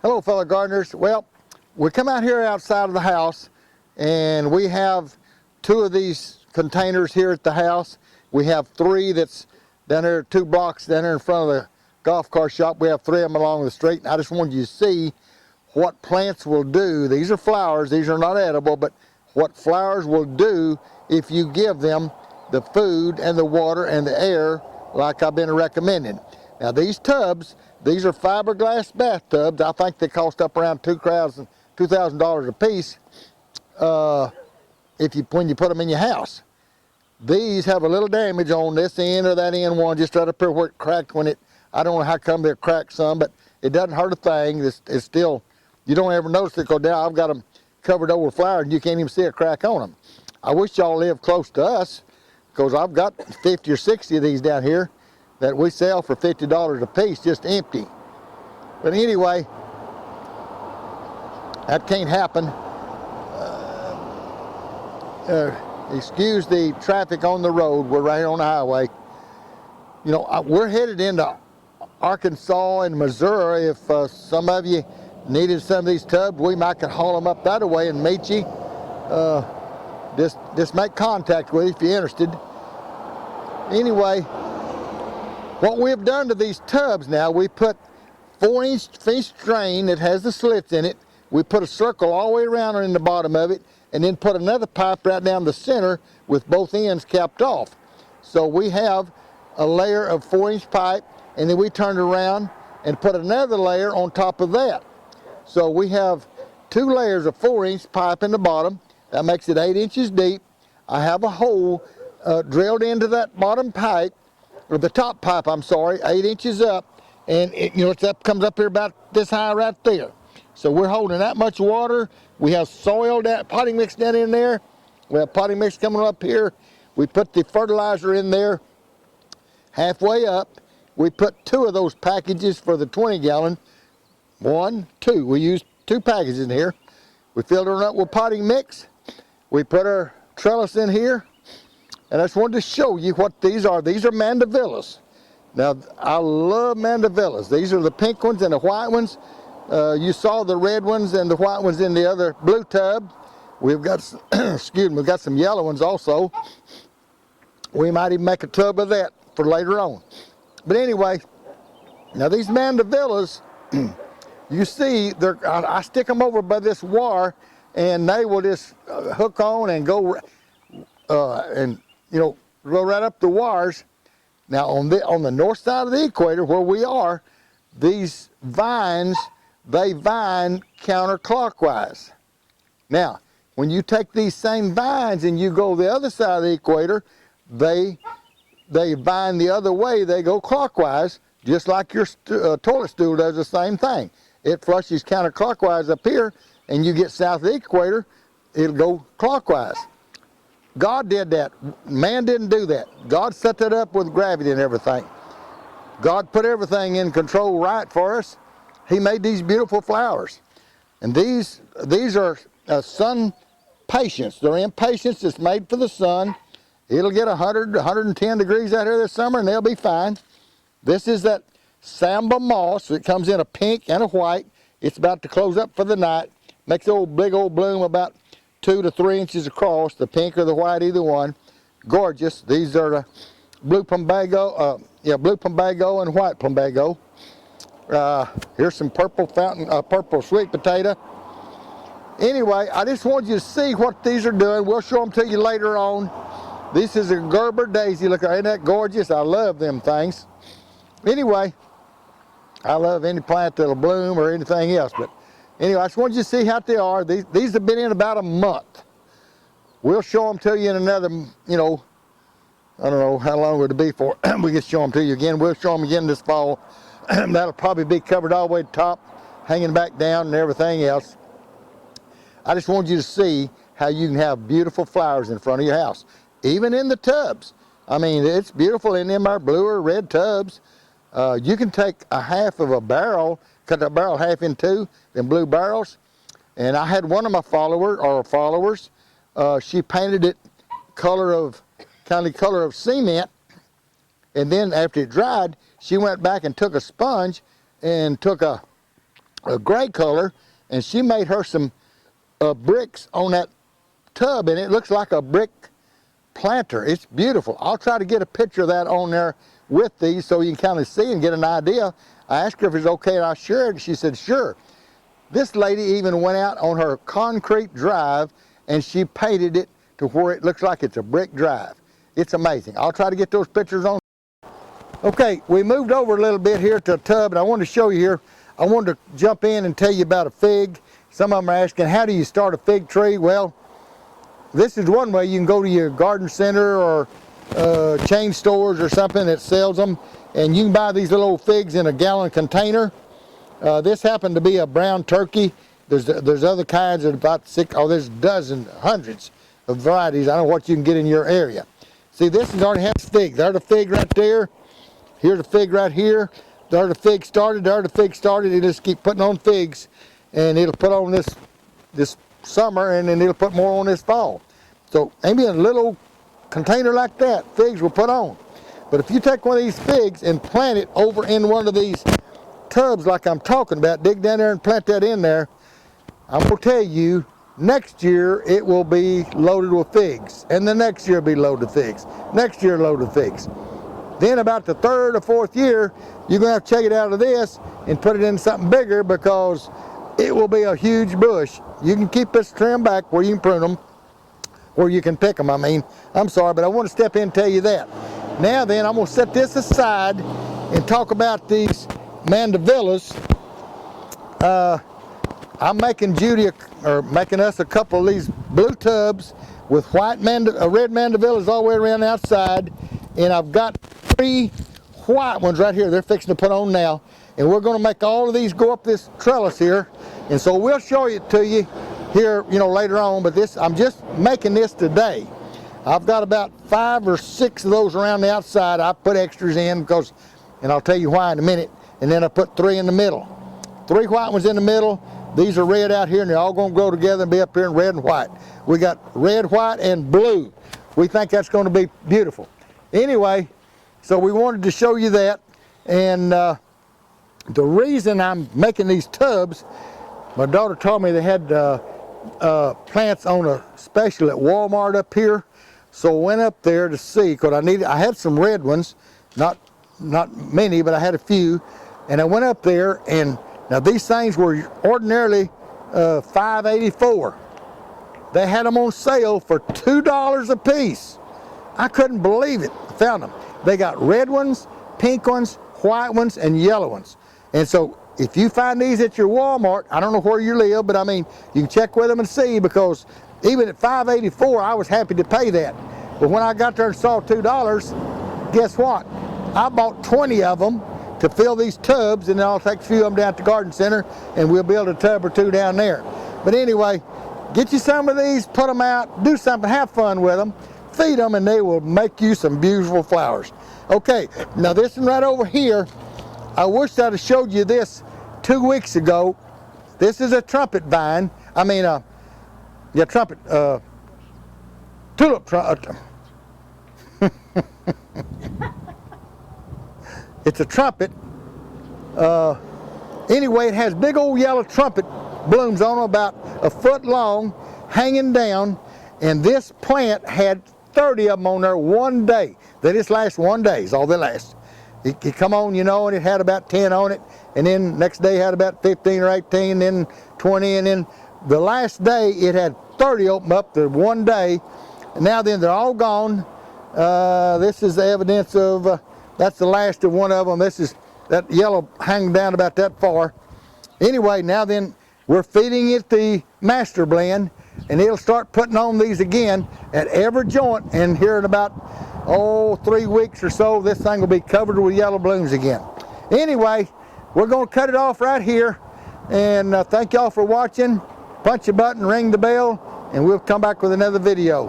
Hello, fellow gardeners. Well, we come out here outside of the house and we have two of these containers here at the house. We have three that's down there, 2 blocks down there in front of the golf cart shop. We have 3 of them along the street. And I just wanted you to see what plants will do. These are flowers. These are not edible, but what flowers will do if you give them the food and the water and the air like I've been recommending. Now these tubs, these are fiberglass bathtubs. I think they cost up around $2,000 a piece when you put them in your house. These have a little damage on this end or that end one, just right up here where it cracked when it, I don't know how come they're cracked some, but it doesn't hurt a thing. It's still, you don't ever notice it because now I've got them covered over with flowers and you can't even see a crack on them. I wish y'all lived close to us because I've got 50 or 60 of these down here that we sell for $50 a piece, just empty. But anyway, that can't happen. Excuse the traffic on the road. We're right here on the highway. You know, we're headed into Arkansas and Missouri. If some of you needed some of these tubs, we might could haul them up that way and meet you. Just make contact with you if you're interested. Anyway, what we've done to these tubs now, we put 4-inch fish drain that has the slits in it. We put a circle all the way around in the bottom of it, and then put another pipe right down the center with both ends capped off. So we have a layer of 4-inch pipe, and then we turned around and put another layer on top of that. So we have 2 layers of 4-inch pipe in the bottom. That makes it 8 inches deep. I have a hole drilled into that bottom pipe, or the top pipe, I'm sorry, 8 inches up, and it, you know, comes up here about this high right there. So we're holding that much water. We have soil, potting mix down in there. We have potting mix coming up here. We put the fertilizer in there halfway up. We put 2 of those packages for the 20-gallon. 1, 2. We used 2 packages in here. We filled her up with potting mix. We put our trellis in here. And I just wanted to show you what these are. These are mandevillas. Now, I love mandevillas. These are the pink ones and the white ones. You saw the red ones and the white ones in the other blue tub. We've got, excuse me, we've got some yellow ones also. We might even make a tub of that for later on. But anyway, now these mandevillas, you see, I stick them over by this wire, and they will just hook on and go and you know, go right up the wires. Now on the north side of the equator where we are, these vines, they vine counterclockwise. Now, when you take these same vines and you go the other side of the equator, they vine the other way, they go clockwise, just like your toilet stool does the same thing. It flushes counterclockwise up here, and you get south of the equator, it'll go clockwise. God did that. Man didn't do that. God set that up with gravity and everything. God put everything in control right for us. He made these beautiful flowers. And these are sun patience. They're impatiens. It's made for the sun. It'll get 100, 110 degrees out here this summer and they'll be fine. This is that Samba moss. It comes in a pink and a white. It's about to close up for the night. Makes a big old bloom about 2 to 3 inches across, the pink or the white, either one. Gorgeous. These are the blue plumbago, blue plumbago and white plumbago. Here's some purple sweet potato. Anyway, I just want you to see what these are doing. We'll show them to you later on. This is a Gerber daisy. Look, ain't that gorgeous? I love them things. Anyway, I love any plant that'll bloom or anything else, but anyway, I just want you to see how they are. These have been in about a month. We'll show them to you in another, you know, I don't know how long it'll be for. We can show them to you again. We'll show them again this fall. That'll probably be covered all the way to the top, hanging back down and everything else. I just want you to see how you can have beautiful flowers in front of your house, even in the tubs. I mean, it's beautiful in them our blue or red tubs. You can take a half of a barrel, cut that barrel half in 2, them blue barrels. And I had one of my followers, she painted it kind of color of cement. And then after it dried, she went back and took a sponge and took a a gray color, and she made her some bricks on that tub, and it looks like a brick planter. It's beautiful. I'll try to get a picture of that on there with these so you can kind of see and get an idea. I asked her if it's okay, and I shared. She said sure. This lady even went out on her concrete drive and she painted it to where it looks like it's a brick drive. It's amazing. I'll try to get those pictures on. Okay, we moved over a little bit here to a tub, and I wanted to show you here. I wanted to jump in and tell you about a fig. Some of them are asking, how do you start a fig tree? Well, this is one way. You can go to your garden center or chain stores or something that sells them, and you can buy these little old figs in a gallon container. This happened to be a brown turkey. There's other kinds of about there's dozens, hundreds of varieties. I don't know what you can get in your area. See, this is already has figs. There's the fig right there. Here's the fig right here. There's the fig started. There's the fig started. They just keep putting on figs, and it'll put on this summer, and then it'll put more on this fall. So maybe in a little container like that, figs will put on. But if you take one of these figs and plant it over in one of these tubs like I'm talking about, dig down there and plant that in there, I'm going to tell you, next year it will be loaded with figs, and the next year will be loaded with figs, next year loaded with figs. Then about the third or fourth year, you're going to have to check it out of this and put it in something bigger, because it will be a huge bush. You can keep this trim back where you can prune them, where you can pick them, I'm sorry, but I want to step in and tell you that. Now then, I'm going to set this aside and talk about these mandevillas. I'm making making us a couple of these blue tubs with red mandevillas all the way around the outside, and I've got 3 white ones right here. They're fixing to put on now, and we're going to make all of these go up this trellis here, and so we'll show it to you here, later on. But I'm just making this today. I've got about 5 or 6 of those around the outside. I put extras in and I'll tell you why in a minute. And then I put 3 in the middle. 3 white ones in the middle. These are red out here, and they're all going to grow together and be up here in red and white. We got red, white, and blue. We think that's going to be beautiful. Anyway, so we wanted to show you that. And the reason I'm making these tubs, my daughter told me they had plants on a special at Walmart up here. So I went up there to see, because I had some red ones, not many, but I had a few. And I went up there, and now these things were ordinarily $5.84. They had them on sale for $2 a piece. I couldn't believe it. I found them. They got red ones, pink ones, white ones, and yellow ones. And so if you find these at your Walmart, I don't know where you live, but you can check with them and see, because even at $5.84, I was happy to pay that. But when I got there and saw $2, guess what? I bought 20 of them to fill these tubs, and then I'll take a few of them down to the garden center, and we'll build a tub or 2 down there. But anyway, get you some of these, put them out, do something, have fun with them, feed them, and they will make you some beautiful flowers. Okay, now this one right over here, I wish I'd have showed you this 2 weeks ago. This is a trumpet vine. Tulip trumpet. It's a trumpet. Anyway, it has big old yellow trumpet blooms on them, about a foot long, hanging down, and this plant had 30 of them on there one day. They just last one day is all they last. It come on, and it had about 10 on it, and then next day had about 15 or 18, and then 20, and then the last day it had 30 open up the one day. And now then they're all gone. This is the evidence of, that's the last of one of them. This is that yellow hanging down about that far. Anyway, now then we're feeding it the master blend, and it'll start putting on these again at every joint, and here in about 3 weeks or so, this thing will be covered with yellow blooms again. Anyway, we're going to cut it off right here, and thank y'all for watching. Punch a button, ring the bell, and we'll come back with another video.